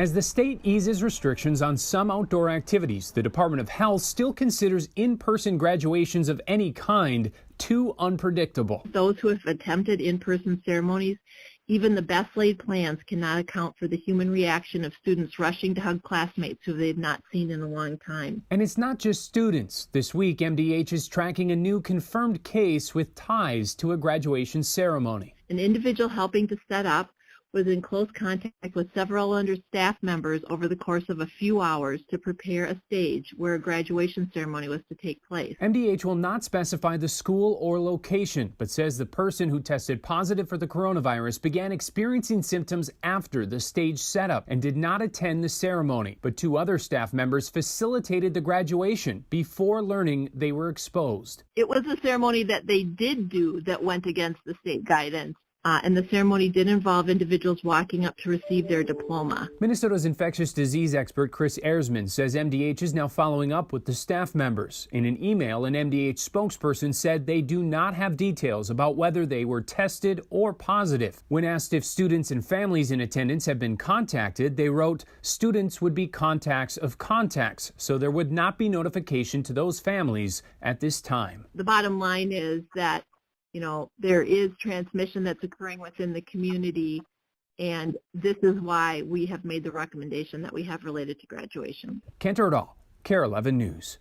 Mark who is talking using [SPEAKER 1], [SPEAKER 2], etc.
[SPEAKER 1] As the state eases restrictions on some outdoor activities, the Department of Health still considers in-person graduations of any kind too unpredictable.
[SPEAKER 2] Those who have attempted in-person ceremonies, even the best laid plans cannot account for the human reaction of students rushing to hug classmates who they've not seen in a long time.
[SPEAKER 1] And it's not just students. This week, MDH is tracking a new confirmed case with ties to a graduation ceremony.
[SPEAKER 2] An individual helping to set up was in close contact with several other staff members over the course of a few hours to prepare a stage where a graduation ceremony was to take place.
[SPEAKER 1] MDH will not specify the school or location, but says the person who tested positive for the coronavirus began experiencing symptoms after the stage setup and did not attend the ceremony. But two other staff members facilitated the graduation before learning they were exposed.
[SPEAKER 2] It was a ceremony that they did do that went against the state guidance. And the ceremony did involve individuals walking up to receive their diploma.
[SPEAKER 1] Minnesota's infectious disease expert Chris Erzman says MDH is now following up with the staff members. In an email, an MDH spokesperson said they do not have details about whether they were tested or positive. When asked if students and families in attendance have been contacted, they wrote, "Students would be contacts of contacts, so there would not be notification to those families at this time."
[SPEAKER 2] The bottom line is that there is transmission that's occurring within the community, and this is why we have made the recommendation that we have related to graduation.
[SPEAKER 1] Cantor et al., KARE 11 News.